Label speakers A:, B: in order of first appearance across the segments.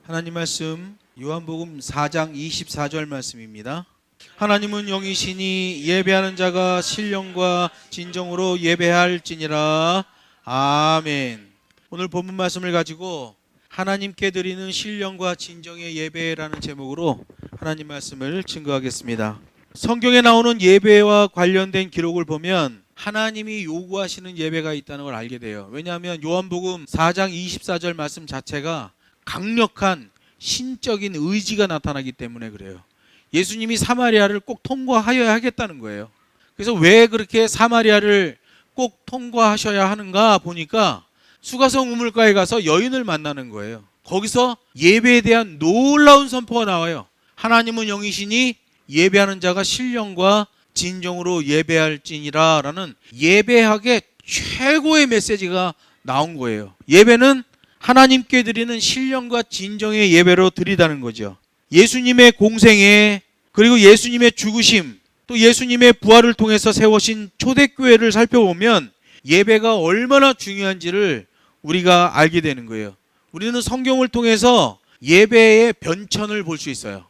A: 하나님 말씀 요한복음 4장 24절 말씀입니다. 하나님은 영이시니 예배하는 자가 신령과 진정으로 예배할지니라. 아멘. 오늘 본문 말씀을 가지고 하나님께 드리는 신령과 진정의 예배라는 제목으로 하나님 말씀을 증거하겠습니다. 성경에 나오는 예배와 관련된 기록을 보면 하나님이 요구하시는 예배가 있다는 걸 알게 돼요. 왜냐하면 요한복음 4장 24절 말씀 자체가 강력한 신적인 의지가 나타나기 때문에 그래요. 예수님이 사마리아를 꼭 통과하여야 하겠다는 거예요. 그래서 왜 그렇게 사마리아를 꼭 통과하셔야 하는가 보니까 수가성 우물가에 가서 여인을 만나는 거예요. 거기서 예배에 대한 놀라운 선포가 나와요. 하나님은 영이시니 예배하는 자가 신령과 진정으로 예배할지니라 라는 예배학의 최고의 메시지가 나온 거예요. 예배는 하나님께 드리는 신령과 진정의 예배로 드리다는 거죠. 예수님의 공생애, 그리고 예수님의 죽으심, 또 예수님의 부활을 통해서 세우신 초대교회를 살펴보면 예배가 얼마나 중요한지를 우리가 알게 되는 거예요. 우리는 성경을 통해서 예배의 변천을 볼 수 있어요.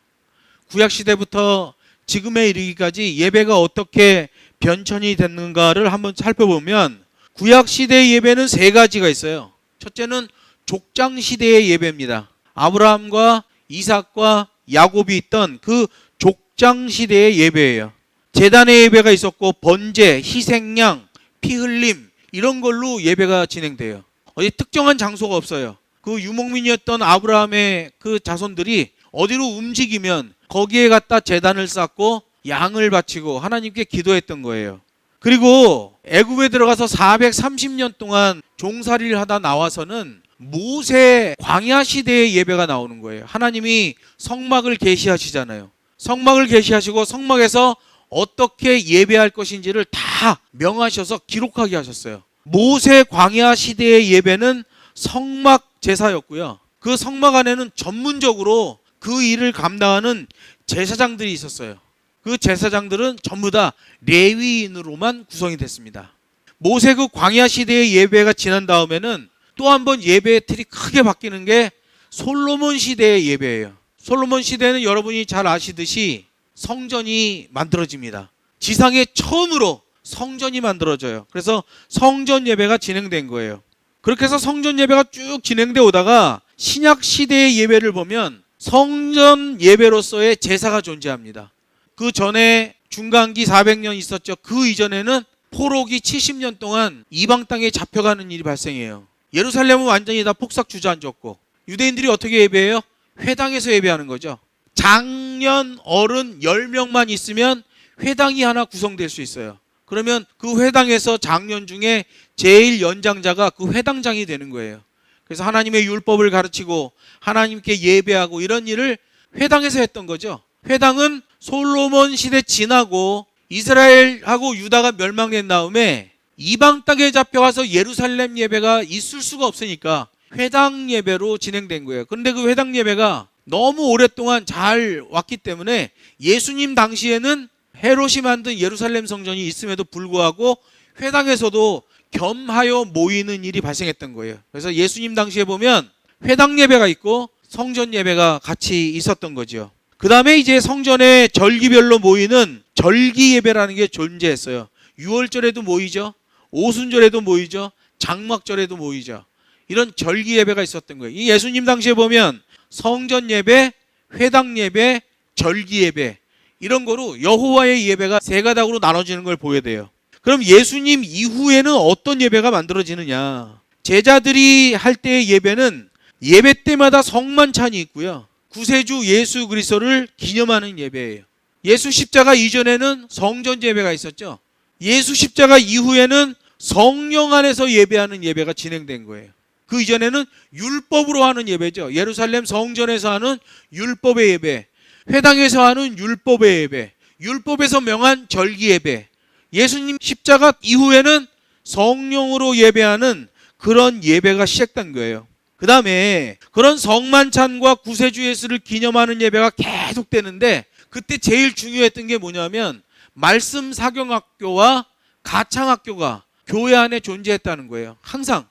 A: 구약시대부터 지금에 이르기까지 예배가 어떻게 변천이 됐는가를 한번 살펴보면 구약시대의 예배는 세 가지가 있어요. 첫째는 족장시대의 예배입니다. 아브라함과 이삭과 야곱이 있던 그 족장시대의 예배예요. 제단의 예배가 있었고 번제, 희생양, 피흘림 이런 걸로 예배가 진행돼요. 어디 특정한 장소가 없어요. 그 유목민이었던 아브라함의 그 자손들이 어디로 움직이면 거기에 갖다 제단을 쌓고 양을 바치고 하나님께 기도했던 거예요. 그리고 애굽에 들어가서 430년 동안 종살이를 하다 나와서는 모세 광야 시대의 예배가 나오는 거예요. 하나님이 성막을 계시하시잖아요. 성막을 계시하시고 성막에서 어떻게 예배할 것인지를 다 명하셔서 기록하게 하셨어요. 모세 광야 시대의 예배는 성막 제사였고요. 그 성막 안에는 전문적으로 그 일을 감당하는 제사장들이 있었어요. 그 제사장들은 전부 다 레위인으로만 구성이 됐습니다. 모세 그 광야 시대의 예배가 지난 다음에는 또 한 번 예배의 틀이 크게 바뀌는 게 솔로몬 시대의 예배예요. 솔로몬 시대는 여러분이 잘 아시듯이 성전이 만들어집니다. 지상에 처음으로 성전이 만들어져요. 그래서 성전 예배가 진행된 거예요. 그렇게 해서 성전 예배가 쭉 진행돼 오다가 신약 시대의 예배를 보면 성전 예배로서의 제사가 존재합니다. 그 전에 중간기 400년 있었죠. 그 이전에는 포로기 70년 동안 이방 땅에 잡혀가는 일이 발생해요. 예루살렘은 완전히 다 폭삭 주저앉았고 유대인들이 어떻게 예배해요? 회당에서 예배하는 거죠. 장년 어른 10명만 있으면 회당이 하나 구성될 수 있어요. 그러면 그 회당에서 장년 중에 제일 연장자가 그 회당장이 되는 거예요. 그래서 하나님의 율법을 가르치고 하나님께 예배하고 이런 일을 회당에서 했던 거죠. 회당은 솔로몬 시대 지나고 이스라엘하고 유다가 멸망된 다음에 이방 땅에 잡혀가서 예루살렘 예배가 있을 수가 없으니까 회당 예배로 진행된 거예요. 그런데 그 회당 예배가 너무 오랫동안 잘 왔기 때문에 예수님 당시에는 헤롯이 만든 예루살렘 성전이 있음에도 불구하고 회당에서도 겸하여 모이는 일이 발생했던 거예요. 그래서 예수님 당시에 보면 회당 예배가 있고 성전 예배가 같이 있었던 거죠. 그 다음에 이제 성전에 절기별로 모이는 절기 예배라는 게 존재했어요. 6월절에도 모이죠. 오순절에도 모이죠. 장막절에도 모이죠. 이런 절기 예배가 있었던 거예요. 이 예수님 당시에 보면 성전 예배, 회당 예배, 절기 예배 이런 거로 여호와의 예배가 세 가닥으로 나눠지는 걸 보여야 돼요. 그럼 예수님 이후에는 어떤 예배가 만들어지느냐? 제자들이 할 때의 예배는 예배 때마다 성만찬이 있고요. 구세주 예수 그리스도를 기념하는 예배예요. 예수 십자가 이전에는 성전 예배가 있었죠. 예수 십자가 이후에는 성령 안에서 예배하는 예배가 진행된 거예요. 그 이전에는 율법으로 하는 예배죠. 예루살렘 성전에서 하는 율법의 예배, 회당에서 하는 율법의 예배, 율법에서 명한 절기 예배. 예수님 십자가 이후에는 성령으로 예배하는 그런 예배가 시작된 거예요. 그 다음에 그런 성만찬과 구세주 예수를 기념하는 예배가 계속되는데 그때 제일 중요했던 게 뭐냐면 말씀 사경학교와 가창학교가 교회 안에 존재했다는 거예요. 항상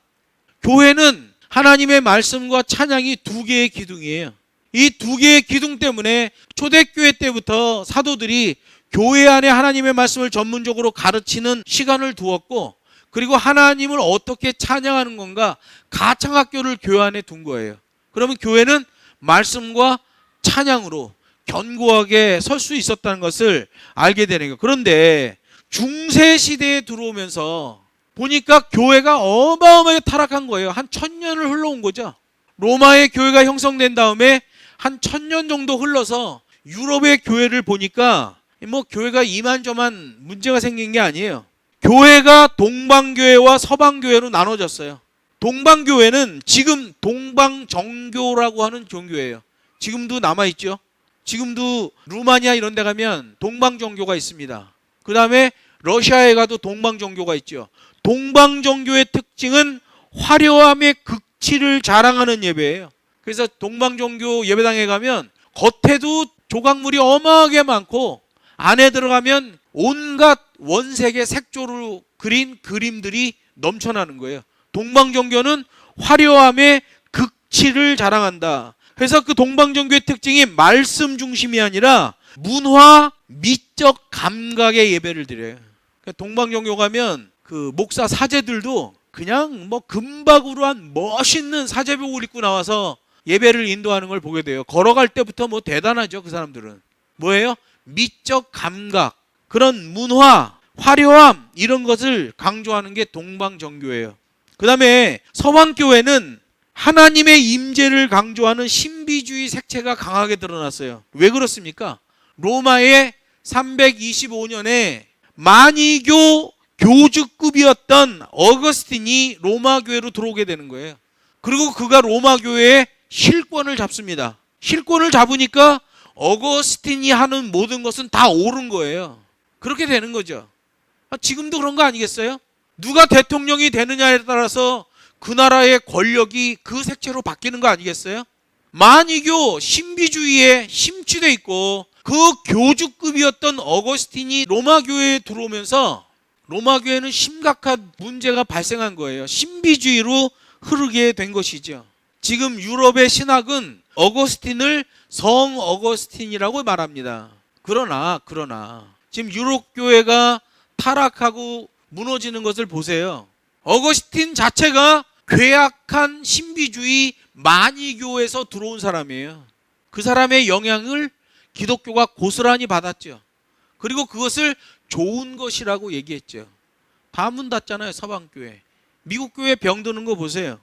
A: 교회는 하나님의 말씀과 찬양이 두 개의 기둥이에요. 이 두 개의 기둥 때문에 초대교회 때부터 사도들이 교회 안에 하나님의 말씀을 전문적으로 가르치는 시간을 두었고, 그리고 하나님을 어떻게 찬양하는 건가 가창학교를 교회 안에 둔 거예요. 그러면 교회는 말씀과 찬양으로 견고하게 설 수 있었다는 것을 알게 되는 거예요. 그런데 중세시대에 들어오면서 보니까 교회가 어마어마하게 타락한 거예요. 한 1000년을 흘러온 거죠. 로마의 교회가 형성된 다음에 한 1000년 정도 흘러서 유럽의 교회를 보니까 뭐 교회가 이만저만 문제가 생긴 게 아니에요. 교회가 동방교회와 서방교회로 나눠졌어요. 동방교회는 지금 동방정교라고 하는 종교예요. 지금도 남아있죠. 지금도 루마니아 이런 데 가면 동방정교가 있습니다. 그 다음에 러시아에 가도 동방정교가 있죠. 동방정교의 특징은 화려함의 극치를 자랑하는 예배예요. 그래서 동방정교 예배당에 가면 겉에도 조각물이 어마하게 많고 안에 들어가면 온갖 원색의 색조로 그린 그림들이 넘쳐나는 거예요. 동방정교는 화려함의 극치를 자랑한다. 그래서 그 동방정교의 특징이 말씀 중심이 아니라 문화, 미적 감각의 예배를 드려요. 그러니까 동방정교 가면 그 목사 사제들도 그냥 뭐 금박으로 한 멋있는 사제복을 입고 나와서 예배를 인도하는 걸 보게 돼요. 걸어갈 때부터 뭐 대단하죠. 그 사람들은 뭐예요? 미적 감각, 그런 문화, 화려함, 이런 것을 강조하는 게 동방정교예요. 그 다음에 서방교회는 하나님의 임재를 강조하는 신비주의 색채가 강하게 드러났어요. 왜 그렇습니까? 로마의 325년에 만이교 교주급이었던 어거스틴이 로마 교회로 들어오게 되는 거예요. 그리고 그가 로마 교회의 실권을 잡습니다. 실권을 잡으니까 어거스틴이 하는 모든 것은 다 옳은 거예요. 그렇게 되는 거죠. 지금도 그런 거 아니겠어요? 누가 대통령이 되느냐에 따라서 그 나라의 권력이 그 색채로 바뀌는 거 아니겠어요? 만이교 신비주의에 심취돼 있고 그 교주급이었던 어거스틴이 로마 교회에 들어오면서 로마 교회는 심각한 문제가 발생한 거예요. 신비주의로 흐르게 된 것이죠. 지금 유럽의 신학은 어거스틴을 성 어거스틴이라고 말합니다. 그러나 지금 유럽 교회가 타락하고 무너지는 것을 보세요. 어거스틴 자체가 괴악한 신비주의 만이교에서 들어온 사람이에요. 그 사람의 영향을 기독교가 고스란히 받았죠. 그리고 그것을 좋은 것이라고 얘기했죠. 다 문 닫잖아요. 서방교회. 미국 교회 병드는 거 보세요.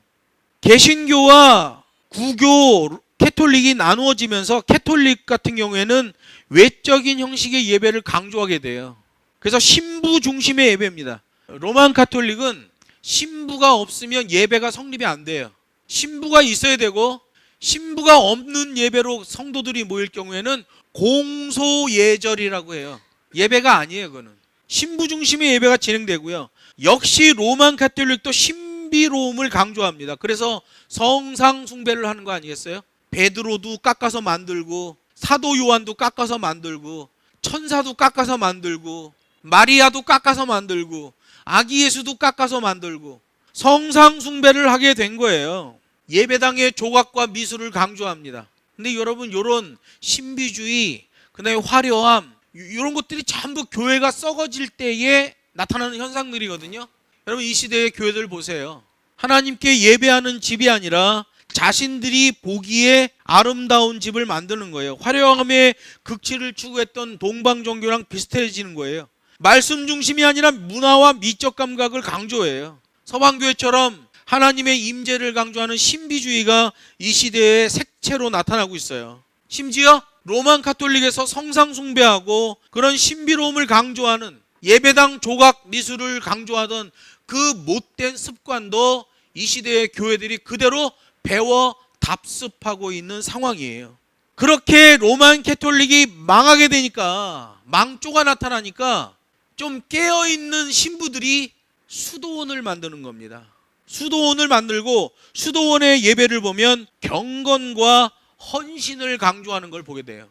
A: 개신교와 구교, 캐톨릭이 나누어지면서 캐톨릭 같은 경우에는 외적인 형식의 예배를 강조하게 돼요. 그래서 신부 중심의 예배입니다. 로만 가톨릭은 신부가 없으면 예배가 성립이 안 돼요. 신부가 있어야 되고, 신부가 없는 예배로 성도들이 모일 경우에는 공소예절이라고 해요. 예배가 아니에요. 그거는 신부 중심의 예배가 진행되고요. 역시 로만 가톨릭도 신비로움을 강조합니다. 그래서 성상 숭배를 하는 거 아니겠어요? 베드로도 깎아서 만들고, 사도 요한도 깎아서 만들고, 천사도 깎아서 만들고, 마리아도 깎아서 만들고, 아기 예수도 깎아서 만들고, 성상 숭배를 하게 된 거예요. 예배당의 조각과 미술을 강조합니다. 근데 여러분, 이런 신비주의, 그다음에 화려함, 이런 것들이 전부 교회가 썩어질 때에 나타나는 현상들이거든요. 여러분, 이 시대의 교회들 보세요. 하나님께 예배하는 집이 아니라 자신들이 보기에 아름다운 집을 만드는 거예요. 화려함의 극치를 추구했던 동방종교랑 비슷해지는 거예요. 말씀 중심이 아니라 문화와 미적 감각을 강조해요. 서방교회처럼 하나님의 임재를 강조하는 신비주의가 이 시대의 색채로 나타나고 있어요. 심지어 로만 가톨릭에서 성상 숭배하고 그런 신비로움을 강조하는 예배당 조각 미술을 강조하던 그 못된 습관도 이 시대의 교회들이 그대로 배워 답습하고 있는 상황이에요. 그렇게 로만 가톨릭이 망하게 되니까, 망조가 나타나니까 좀 깨어있는 신부들이 수도원을 만드는 겁니다. 수도원을 만들고 수도원의 예배를 보면 경건과 헌신을 강조하는 걸 보게 돼요.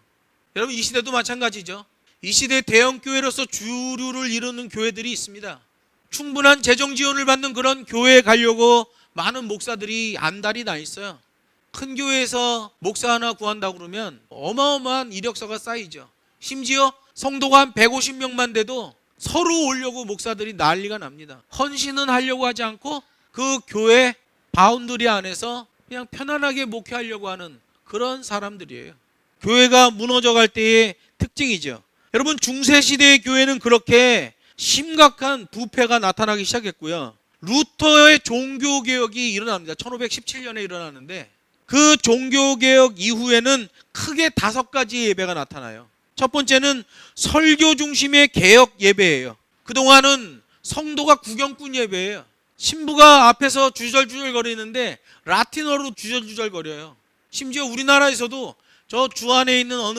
A: 여러분, 이 시대도 마찬가지죠. 이 시대 대형 교회로서 주류를 이루는 교회들이 있습니다. 충분한 재정 지원을 받는 그런 교회에 가려고 많은 목사들이 안달이 나 있어요. 큰 교회에서 목사 하나 구한다고 그러면 어마어마한 이력서가 쌓이죠. 심지어 성도가 한 150명만 돼도 서로 오려고 목사들이 난리가 납니다. 헌신은 하려고 하지 않고 그 교회 바운더리 안에서 그냥 편안하게 목회하려고 하는 그런 사람들이에요. 교회가 무너져 갈 때의 특징이죠. 여러분, 중세시대의 교회는 그렇게 심각한 부패가 나타나기 시작했고요. 루터의 종교개혁이 일어납니다. 1517년에 일어나는데 그 종교개혁 이후에는 크게 5가지 예배가 나타나요. 첫 번째는 설교 중심의 개혁 예배예요. 그동안은 성도가 구경꾼 예배예요. 신부가 앞에서 주절주절 거리는데 라틴어로 주절주절 거려요. 심지어 우리나라에서도 저 주안에 있는 어느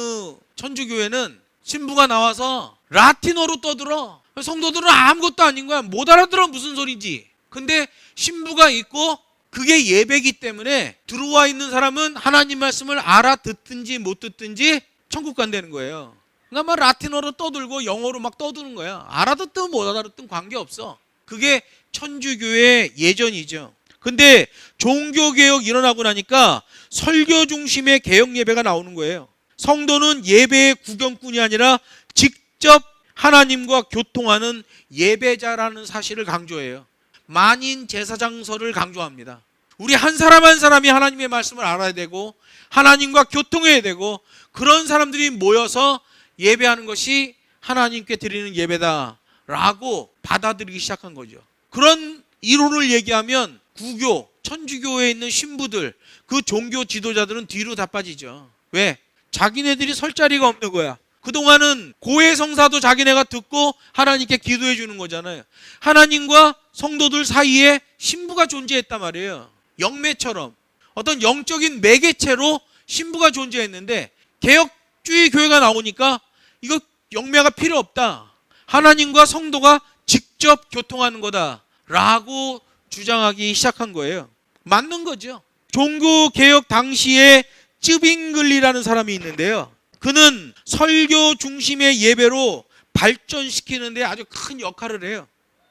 A: 천주교회는 신부가 나와서 라틴어로 떠들어. 성도들은 아무것도 아닌 거야. 못 알아들어 무슨 소리인지. 근데 신부가 있고 그게 예배기 때문에 들어와 있는 사람은 하나님 말씀을 알아듣든지 못 듣든지 천국 간다는 거예요. 그러니까 막 라틴어로 떠들고 영어로 막 떠드는 거야. 알아듣든 못 알아듣든 관계없어. 그게 천주교의 예전이죠. 근데 종교개혁 일어나고 나니까 설교 중심의 개혁 예배가 나오는 거예요. 성도는 예배의 구경꾼이 아니라 직접 하나님과 교통하는 예배자라는 사실을 강조해요. 만인 제사장서를 강조합니다. 우리 한 사람 한 사람이 하나님의 말씀을 알아야 되고 하나님과 교통해야 되고 그런 사람들이 모여서 예배하는 것이 하나님께 드리는 예배다라고 받아들이기 시작한 거죠. 그런 이론을 얘기하면 구교, 천주교에 있는 신부들, 그 종교 지도자들은 뒤로 다 빠지죠. 왜? 자기네들이 설 자리가 없는 거야. 그동안은 고해성사도 자기네가 듣고 하나님께 기도해 주는 거잖아요. 하나님과 성도들 사이에 신부가 존재했단 말이에요. 영매처럼 어떤 영적인 매개체로 신부가 존재했는데 개혁주의 교회가 나오니까 이거 영매가 필요 없다. 하나님과 성도가 직접 교통하는 거다라고 주장하기 시작한 거예요. 맞는 거죠. 종교개혁 당시에 쯔빙글리라는 사람이 있는데요. 그는 설교 중심의 예배로 발전시키는데 아주 큰 역할을 해요.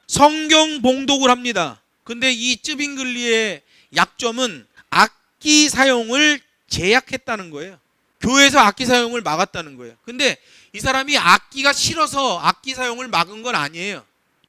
A: 성경 봉독을 합니다. 근데 이 쯔빙글리의 약점은 악기 사용을 제약했다는 거예요. 교회에서 악기 사용을 막았다는 거예요. 근데 이 사람이 악기가 싫어서 악기 사용을 막은 건 아니에요.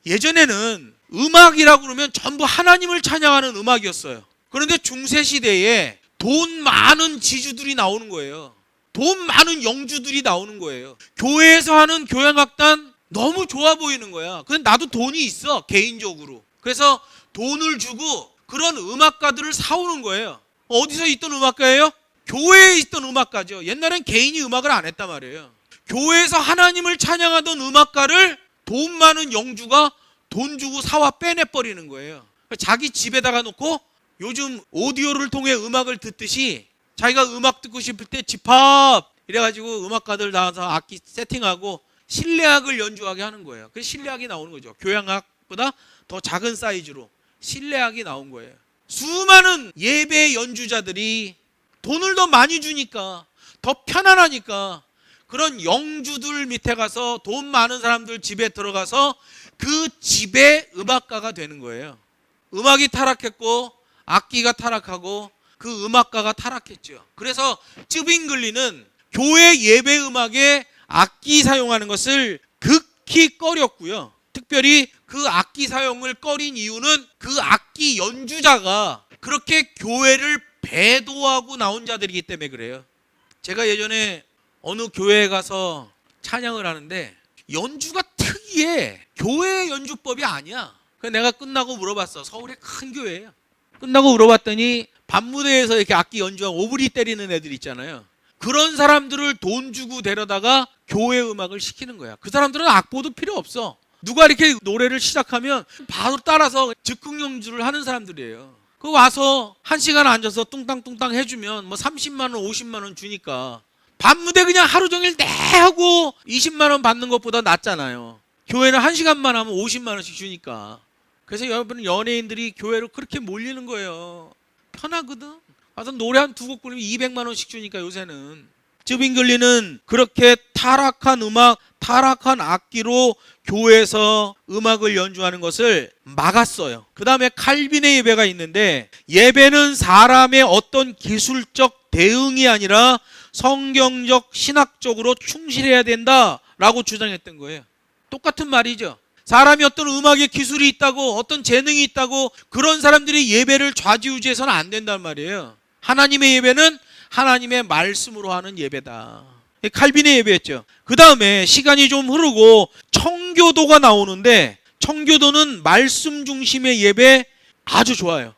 A: 예전에는 음악이라고 그러면 전부 하나님을 찬양하는 음악이었어요. 그런데 중세시대에 돈 많은 지주들이 나오는 거예요. 돈 많은 영주들이 나오는 거예요. 교회에서 하는 교향악단 너무 좋아 보이는 거야. 근데 나도 돈이 있어, 개인적으로. 그래서 돈을 주고 그런 음악가들을 사오는 거예요. 어디서 있던 음악가예요? 교회에 있던 음악가죠. 옛날엔 개인이 음악을 안 했단 말이에요. 교회에서 하나님을 찬양하던 음악가를 돈 많은 영주가 돈 주고 사와 빼내버리는 거예요. 자기 집에다가 놓고 요즘 오디오를 통해 음악을 듣듯이 자기가 음악 듣고 싶을 때 집합 이래가지고 음악가들 나와서 악기 세팅하고 실내악을 연주하게 하는 거예요. 그래서 실내악이 나오는 거죠. 교향악보다 더 작은 사이즈로 실내악이 나온 거예요. 수많은 예배 연주자들이 돈을 더 많이 주니까 더 편안하니까 그런 영주들 밑에 가서 돈 많은 사람들 집에 들어가서 그 집의 음악가가 되는 거예요. 음악이 타락했고 악기가 타락하고 그 음악가가 타락했죠. 그래서 쯔빙글리는 교회 예배 음악에 악기 사용하는 것을 극히 꺼렸고요. 특별히 그 악기 사용을 꺼린 이유는 그 악기 연주자가 그렇게 교회를 배도하고 나온 자들이기 때문에 그래요. 제가 예전에 어느 교회에 가서 찬양을 하는데 연주가 특이해. 교회 연주법이 아니야. 그래서 내가 끝나고 물어봤어. 서울의 큰 교회예요. 끝나고 물어봤더니 밤무대에서 이렇게 악기 연주하고 오브리 때리는 애들 있잖아요. 그런 사람들을 돈 주고 데려다가 교회 음악을 시키는 거야. 그 사람들은 악보도 필요 없어. 누가 이렇게 노래를 시작하면 바로 따라서 즉흥 연주를 하는 사람들이에요. 그 와서 1시간 앉아서 뚱땅뚱땅 해주면 뭐 30만 원, 50만 원 주니까 밤무대 그냥 하루 종일 내 하고 20만 원 받는 것보다 낫잖아요. 교회는 1시간만 하면 50만 원씩 주니까. 그래서 여러분 연예인들이 교회로 그렇게 몰리는 거예요. 편하거든. 와서 노래 한 2곡 부르면 200만 원씩 주니까 요새는. 쯔빙글리는 그렇게 타락한 음악, 타락한 악기로 교회에서 음악을 연주하는 것을 막았어요. 그 다음에 칼빈의 예배가 있는데, 예배는 사람의 어떤 기술적 대응이 아니라 성경적, 신학적으로 충실해야 된다라고 주장했던 거예요. 똑같은 말이죠. 사람이 어떤 음악의 기술이 있다고, 어떤 재능이 있다고 그런 사람들이 예배를 좌지우지해서는 안 된단 말이에요. 하나님의 예배는 하나님의 말씀으로 하는 예배다. 칼빈의 예배였죠. 그 다음에 시간이 좀 흐르고 청교도가 나오는데, 청교도는 말씀 중심의 예배 아주 좋아요.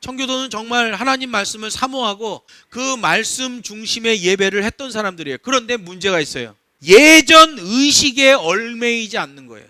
A: 청교도는 정말 하나님 말씀을 사모하고 그 말씀 중심의 예배를 했던 사람들이에요. 그런데 문제가 있어요. 예전 의식에 얽매이지 않는 거예요.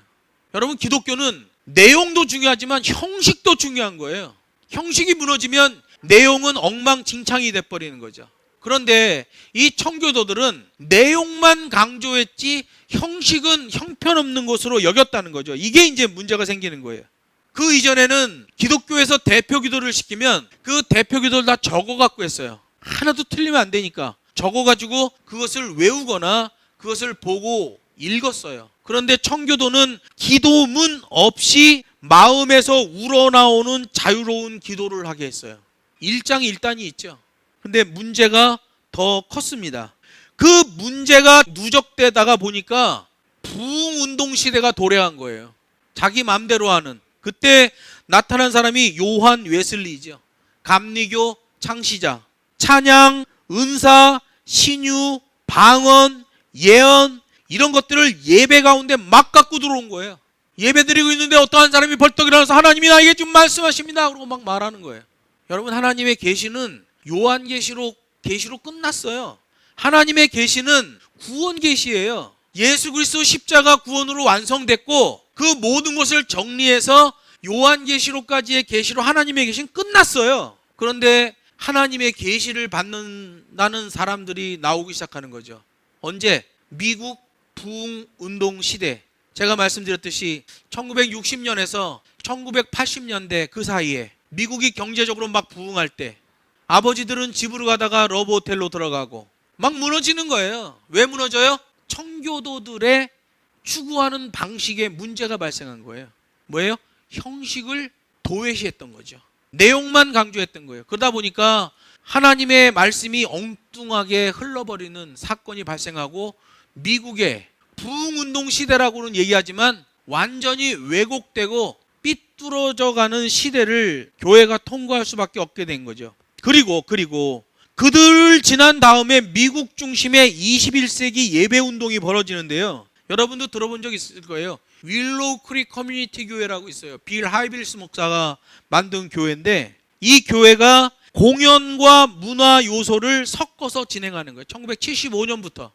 A: 여러분, 기독교는 내용도 중요하지만 형식도 중요한 거예요. 형식이 무너지면 내용은 엉망진창이 돼버리는 거죠. 그런데 이 청교도들은 내용만 강조했지 형식은 형편없는 것으로 여겼다는 거죠. 이게 이제 문제가 생기는 거예요. 그 이전에는 기독교에서 대표 기도를 시키면 그 대표 기도를 다 적어갖고 했어요. 하나도 틀리면 안 되니까 적어가지고 그것을 외우거나 그것을 보고 읽었어요. 그런데 청교도는 기도문 없이 마음에서 우러나오는 자유로운 기도를 하게 했어요. 일장일단이 있죠. 근데 문제가 더 컸습니다. 그 문제가 누적되다가 보니까 부흥운동 시대가 도래한 거예요. 자기 마음대로 하는. 그때 나타난 사람이 요한 웨슬리죠. 감리교 창시자. 찬양, 은사, 신유, 방언, 예언, 이런 것들을 예배 가운데 막 갖고 들어온 거예요. 예배 드리고 있는데 어떠한 사람이 벌떡 일어나서 하나님이 나에게 좀 말씀하십니다 그러고 막 말하는 거예요. 여러분, 하나님의 계시는 요한계시록 계시로 끝났어요. 하나님의 계시는 구원 계시예요. 예수 그리스도 십자가 구원으로 완성됐고 그 모든 것을 정리해서 요한계시록까지의 계시로 하나님의 계시는 끝났어요. 그런데 하나님의 계시를 받는다는 사람들이 나오기 시작하는 거죠. 언제? 미국 부흥운동 시대. 제가 말씀드렸듯이 1960년에서 1980년대 그 사이에 미국이 경제적으로 막 부흥할 때 아버지들은 집으로 가다가 러브호텔로 들어가고 막 무너지는 거예요. 왜 무너져요? 청교도들의 추구하는 방식에 문제가 발생한 거예요. 뭐예요? 형식을 도외시했던 거죠. 내용만 강조했던 거예요. 그러다 보니까 하나님의 말씀이 엉뚱하게 흘러버리는 사건이 발생하고 미국의 부흥운동 시대라고는 얘기하지만 완전히 왜곡되고 삐뚤어져가는 시대를 교회가 통과할 수밖에 없게 된 거죠. 그리고 그들 지난 다음에 미국 중심의 21세기 예배운동이 벌어지는데요. 여러분도 들어본 적 있을 거예요. 윌로우 크릭 커뮤니티 교회라고 있어요. 빌 하이빌스 목사가 만든 교회인데 이 교회가 공연과 문화 요소를 섞어서 진행하는 거예요. 1975년부터.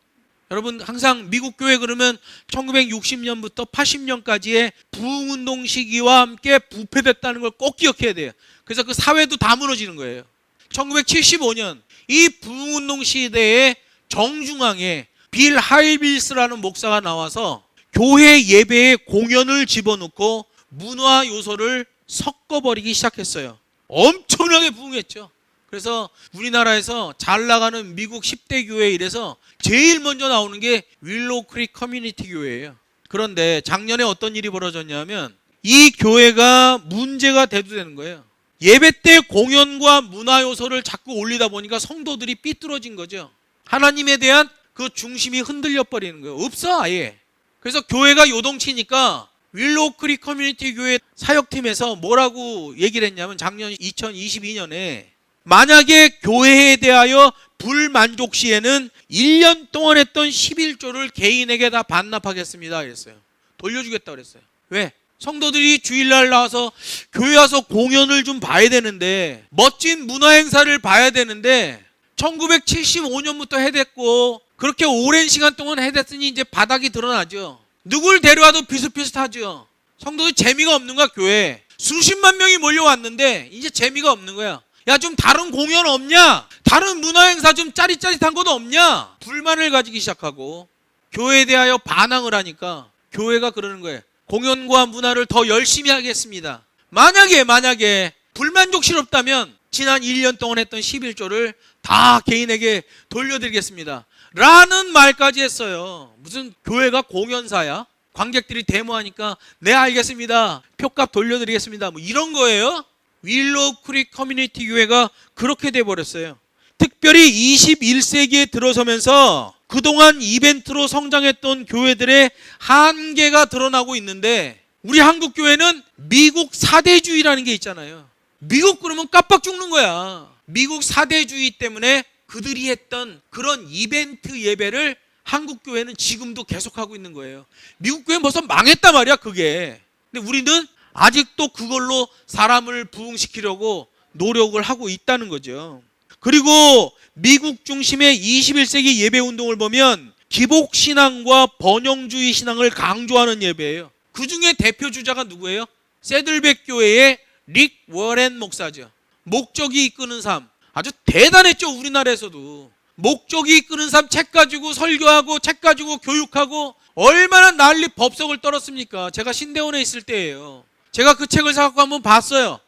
A: 여러분, 항상 미국 교회 그러면 1960년부터 80년까지의 부흥운동 시기와 함께 부패됐다는 걸 꼭 기억해야 돼요. 그래서 그 사회도 다 무너지는 거예요. 1975년 이 부흥운동 시대의 정중앙에 빌 하이빌스라는 목사가 나와서 교회 예배에 공연을 집어넣고 문화 요소를 섞어버리기 시작했어요. 엄청나게 부흥했죠. 그래서 우리나라에서 잘 나가는 미국 10대 교회 이래서 제일 먼저 나오는 게 윌로우 크릭 커뮤니티 교회예요. 그런데 작년에 어떤 일이 벌어졌냐면 이 교회가 문제가 대두되는 거예요. 예배 때 공연과 문화 요소를 자꾸 올리다 보니까 성도들이 삐뚤어진 거죠. 하나님에 대한 그 중심이 흔들려 버리는 거예요. 없어 아예. 그래서 교회가 요동치니까 윌로우 크릭 커뮤니티 교회 사역팀에서 뭐라고 얘기를 했냐면 작년 2022년에 만약에 교회에 대하여 불만족 시에는 1년 동안 했던 11조를 개인에게 다 반납하겠습니다 그랬어요. 돌려주겠다 그랬어요. 왜? 성도들이 주일날 나와서 교회 와서 공연을 좀 봐야 되는데 멋진 문화행사를 봐야 되는데 1975년부터 해댔고 그렇게 오랜 시간 동안 해댔으니 이제 바닥이 드러나죠. 누굴 데려와도 비슷비슷하죠. 성도들 재미가 없는 거야. 교회 수십만 명이 몰려왔는데 이제 재미가 없는 거야. 야, 좀 다른 공연 없냐? 다른 문화행사 좀 짜릿짜릿한 것도 없냐? 불만을 가지기 시작하고 교회에 대하여 반항을 하니까 교회가 그러는 거예요. 공연과 문화를 더 열심히 하겠습니다. 만약에 불만족스럽다면 지난 1년 동안 했던 11조를 다 개인에게 돌려드리겠습니다 라는 말까지 했어요. 무슨 교회가 공연사야? 관객들이 데모하니까 네 알겠습니다, 표값 돌려드리겠습니다, 뭐 이런 거예요? 윌로우 크릭 커뮤니티 교회가 그렇게 돼버렸어요. 특별히 21세기에 들어서면서 그동안 이벤트로 성장했던 교회들의 한계가 드러나고 있는데, 우리 한국 교회는 미국 사대주의라는 게 있잖아요. 미국 그러면 깜빡 죽는 거야. 미국 사대주의 때문에 그들이 했던 그런 이벤트 예배를 한국 교회는 지금도 계속하고 있는 거예요. 미국 교회는 벌써 망했단 말이야 그게. 근데 우리는 아직도 그걸로 사람을 부흥시키려고 노력을 하고 있다는 거죠. 그리고 미국 중심의 21세기 예배 운동을 보면 기복신앙과 번영주의 신앙을 강조하는 예배예요. 그 중에 대표 주자가 누구예요? 새들백 교회의 릭 워렌 목사죠. 목적이 이끄는 삶, 아주 대단했죠. 우리나라에서도 목적이 이끄는 삶 책 가지고 설교하고 책 가지고 교육하고 얼마나 난리 법석을 떨었습니까? 제가 신대원에 있을 때예요. 제가 그 책을 사갖고 한번 봤어요.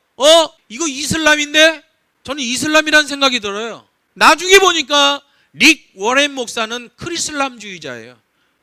A: 이거 이슬람인데? 저는 이슬람이라는 생각이 들어요. 나중에 보니까 릭 워렌 목사는 크리슬람주의자예요.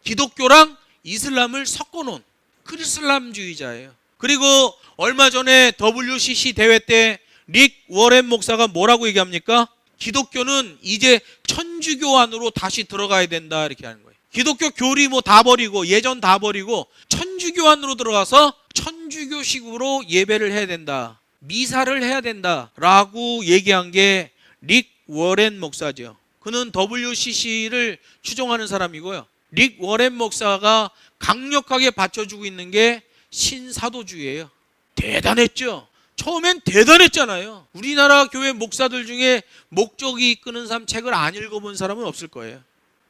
A: 기독교랑 이슬람을 섞어놓은 크리슬람주의자예요. 그리고 얼마 전에 WCC 대회 때 릭 워렌 목사가 뭐라고 얘기합니까? 기독교는 이제 천주교 안으로 다시 들어가야 된다 이렇게 하는 거예요. 기독교 교리 뭐 다 버리고 예전 다 버리고 천주교 안으로 들어가서 천주교식으로 예배를 해야 된다, 미사를 해야 된다 라고 얘기한 게 릭 워렌 목사죠. 그는 WCC를 추종하는 사람이고요. 릭 워렌 목사가 강력하게 받쳐주고 있는 게 신사도주의예요. 대단했죠. 처음엔 대단했잖아요. 우리나라 교회 목사들 중에 목적이 이끄는 삶 책을 안 읽어본 사람은 없을 거예요.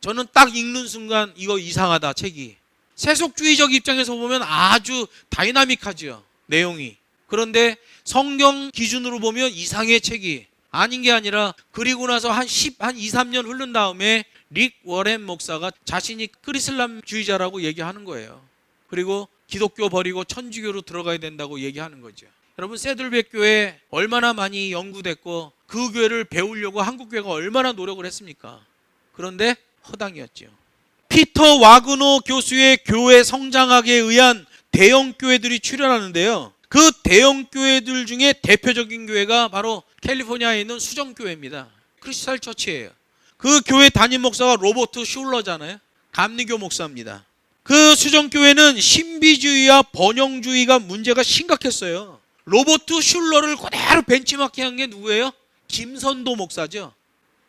A: 저는 딱 읽는 순간 이거 이상하다 책이. 세속주의적 입장에서 보면 아주 다이나믹하죠 내용이. 그런데 성경 기준으로 보면 이상해 책이. 아닌 게 아니라 그리고 나서 한 2, 3년 흐른 다음에 릭 워렌 목사가 자신이 크리슬람주의자라고 얘기하는 거예요. 그리고 기독교 버리고 천주교로 들어가야 된다고 얘기하는 거죠. 여러분, 새들백 교회 얼마나 많이 연구됐고 그 교회를 배우려고 한국 교회가 얼마나 노력을 했습니까? 그런데 허당이었죠. 피터 와그노 교수의 교회 성장학에 의한 대형 교회들이 출현하는데요. 그 대형 교회들 중에 대표적인 교회가 바로 캘리포니아에 있는 수정교회입니다. 크리스탈 처치예요. 그 교회 담임 목사가 로버트 슐러잖아요. 감리교 목사입니다. 그 수정교회는 신비주의와 번영주의가 문제가 심각했어요. 로버트 슐러를 그대로 벤치마킹한 게 누구예요? 김선도 목사죠.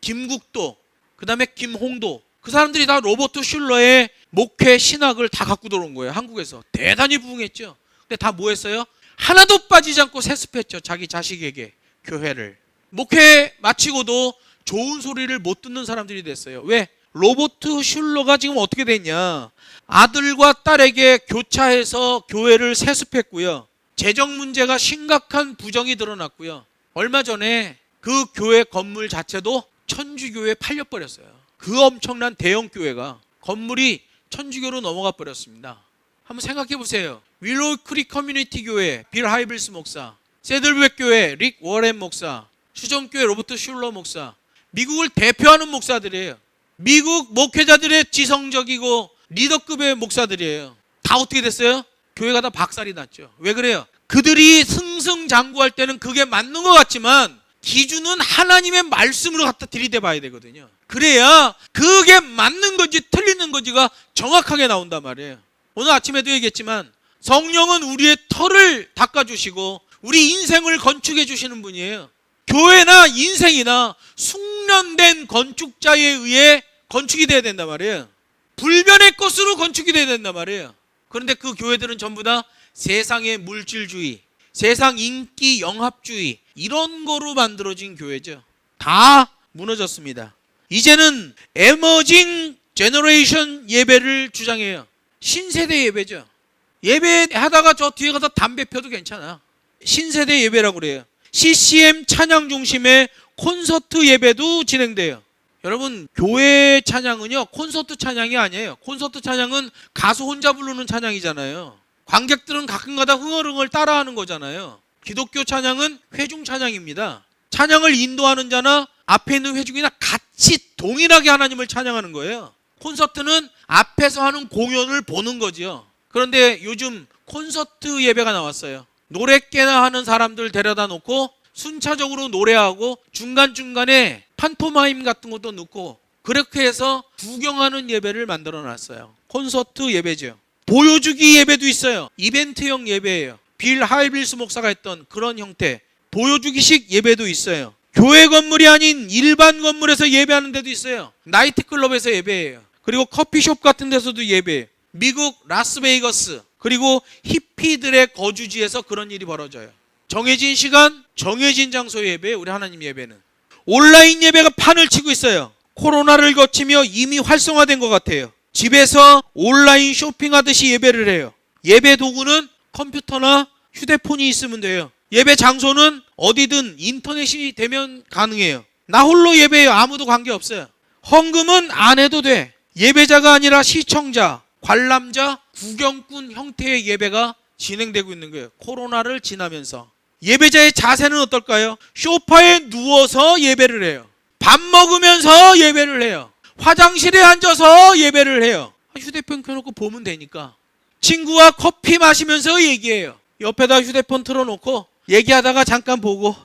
A: 김국도, 그 다음에 김홍도. 그 사람들이 다 로버트 슐러의 목회 신학을 다 갖고 들어온 거예요. 한국에서 대단히 부흥했죠. 근데 다 뭐 했어요? 하나도 빠지지 않고 세습했죠. 자기 자식에게 교회를. 목회 마치고도 좋은 소리를 못 듣는 사람들이 됐어요. 왜? 로버트 슐러가 지금 어떻게 됐냐? 아들과 딸에게 교차해서 교회를 세습했고요. 재정 문제가 심각한 부정이 드러났고요. 얼마 전에 그 교회 건물 자체도 천주교에 팔려버렸어요. 그 엄청난 대형 교회가 건물이 천주교로 넘어가 버렸습니다. 한번 생각해 보세요. 윌로우 크릭 커뮤니티 교회 빌 하이블스 목사, 새들백 교회 릭 워렌 목사, 수정교회 로버트 슐러 목사, 미국을 대표하는 목사들이에요. 미국 목회자들의 지성적이고 리더급의 목사들이에요. 다 어떻게 됐어요? 교회가 다 박살이 났죠. 왜 그래요? 그들이 승승장구할 때는 그게 맞는 것 같지만 기준은 하나님의 말씀으로 갖다 들이대 봐야 되거든요. 그래야 그게 맞는 건지 틀리는 건지가 정확하게 나온단 말이에요. 오늘 아침에도 얘기했지만 성령은 우리의 털을 닦아주시고 우리 인생을 건축해 주시는 분이에요. 교회나 인생이나 숙련된 건축자에 의해 건축이 돼야 된단 말이에요. 불변의 것으로 건축이 돼야 된단 말이에요. 그런데 그 교회들은 전부 다 세상의 물질주의, 세상 인기 영합주의 이런 거로 만들어진 교회죠. 다 무너졌습니다. 이제는 에머징 제너레이션 예배를 주장해요. 신세대 예배죠. 예배하다가 저 뒤에 가서 담배 펴도 괜찮아. 신세대 예배라고 그래요. CCM 찬양 중심의 콘서트 예배도 진행돼요. 여러분, 교회 찬양은요 콘서트 찬양이 아니에요. 콘서트 찬양은 가수 혼자 부르는 찬양이잖아요. 관객들은 가끔가다 흥얼흥얼 따라하는 거잖아요. 기독교 찬양은 회중 찬양입니다. 찬양을 인도하는 자나 앞에 있는 회중이나 같이 동일하게 하나님을 찬양하는 거예요. 콘서트는 앞에서 하는 공연을 보는 거지요. 그런데 요즘 콘서트 예배가 나왔어요. 노래깨나 하는 사람들 데려다 놓고 순차적으로 노래하고 중간중간에 판토마임 같은 것도 넣고 그렇게 해서 구경하는 예배를 만들어 놨어요. 콘서트 예배죠. 보여주기 예배도 있어요. 이벤트형 예배예요. 빌 하이빌스 목사가 했던 그런 형태 보여주기식 예배도 있어요. 교회 건물이 아닌 일반 건물에서 예배하는 데도 있어요. 나이트클럽에서 예배해요. 그리고 커피숍 같은 데서도 예배해요. 미국 라스베이거스 그리고 히피들의 거주지에서 그런 일이 벌어져요. 정해진 시간, 정해진 장소 예배, 우리 하나님 예배는. 온라인 예배가 판을 치고 있어요. 코로나를 거치며 이미 활성화된 것 같아요. 집에서 온라인 쇼핑하듯이 예배를 해요. 예배 도구는 컴퓨터나 휴대폰이 있으면 돼요. 예배 장소는 어디든 인터넷이 되면 가능해요. 나 홀로 예배해요. 아무도 관계없어요. 헌금은 안 해도 돼. 예배자가 아니라 시청자, 관람자, 구경꾼 형태의 예배가 진행되고 있는 거예요. 코로나를 지나면서. 예배자의 자세는 어떨까요? 소파에 누워서 예배를 해요. 밥 먹으면서 예배를 해요. 화장실에 앉아서 예배를 해요. 휴대폰 켜놓고 보면 되니까. 친구와 커피 마시면서 얘기해요. 옆에다 휴대폰 틀어놓고 얘기하다가 잠깐 보고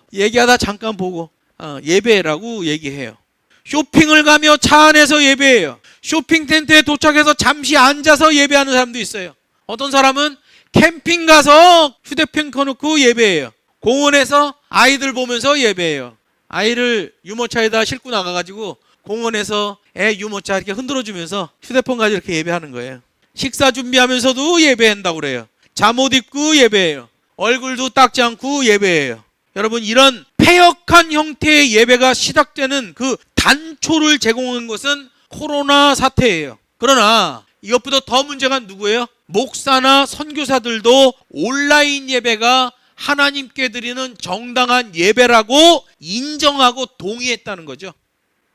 A: 예배라고 얘기해요. 쇼핑을 가며 차 안에서 예배해요. 쇼핑 텐트에 도착해서 잠시 앉아서 예배하는 사람도 있어요. 어떤 사람은 캠핑 가서 휴대폰 켜놓고 예배해요. 공원에서 아이들 보면서 예배해요. 아이를 유모차에다 싣고 나가가지고 공원에서 애 유모차 이렇게 흔들어주면서 휴대폰 가지고 이렇게 예배하는 거예요. 식사 준비하면서도 예배한다고 그래요. 잠옷 입고 예배해요. 얼굴도 닦지 않고 예배해요. 여러분, 이런 패역한 형태의 예배가 시작되는 그 단초를 제공한 것은 코로나 사태예요. 그러나 이것보다 더 문제가 누구예요? 목사나 선교사들도 온라인 예배가 하나님께 드리는 정당한 예배라고 인정하고 동의했다는 거죠.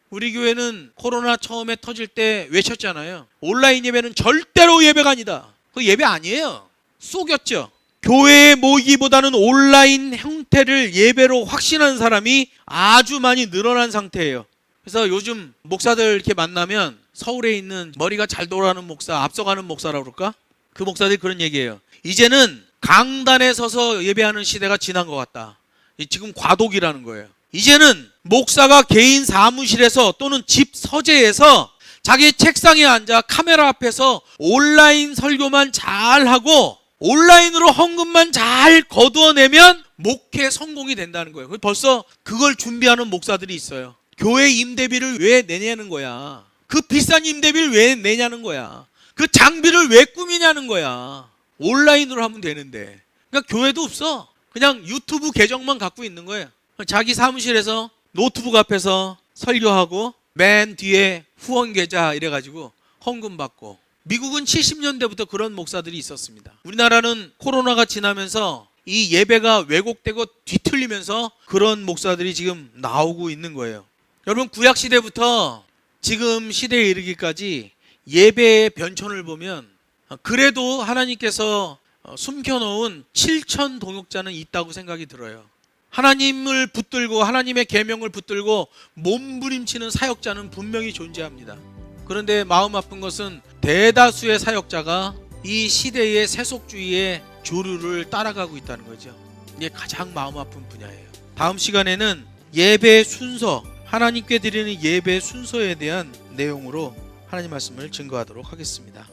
A: 우리 교회는 코로나 처음에 터질 때 외쳤잖아요. 온라인 예배는 절대로 예배가 아니다. 그 예배 아니에요. 속였죠. 교회에 모이기보다는 온라인 형태를 예배로 확신한 사람이 아주 많이 늘어난 상태예요. 그래서 요즘 목사들 이렇게 만나면 서울에 있는 머리가 잘 돌아가는 목사, 앞서가는 목사라고 그럴까? 그 목사들이 그런 얘기예요. 이제는 강단에 서서 예배하는 시대가 지난 것 같다. 지금 과도기라는 거예요. 이제는 목사가 개인 사무실에서 또는 집 서재에서 자기 책상에 앉아 카메라 앞에서 온라인 설교만 잘하고 온라인으로 헌금만 잘 거두어내면 목회 성공이 된다는 거예요. 벌써 그걸 준비하는 목사들이 있어요. 교회 임대비를 왜 내냐는 거야. 그 비싼 임대비를 왜 내냐는 거야. 그 장비를 왜 꾸미냐는 거야. 온라인으로 하면 되는데. 그러니까 교회도 없어. 그냥 유튜브 계정만 갖고 있는 거예요. 자기 사무실에서 노트북 앞에서 설교하고 맨 뒤에 후원 계좌 이래가지고 헌금 받고. 미국은 70년대부터 그런 목사들이 있었습니다. 우리나라는 코로나가 지나면서 이 예배가 왜곡되고 뒤틀리면서 그런 목사들이 지금 나오고 있는 거예요. 여러분, 구약시대부터 지금 시대에 이르기까지 예배의 변천을 보면 그래도 하나님께서 숨겨놓은 7천 동역자는 있다고 생각이 들어요. 하나님을 붙들고 하나님의 계명을 붙들고 몸부림치는 사역자는 분명히 존재합니다. 그런데 마음 아픈 것은 대다수의 사역자가 이 시대의 세속주의의 조류를 따라가고 있다는 거죠. 이게 가장 마음 아픈 분야예요. 다음 시간에는 예배의 순서, 하나님께 드리는 예배의 순서에 대한 내용으로 하나님 말씀을 증거하도록 하겠습니다.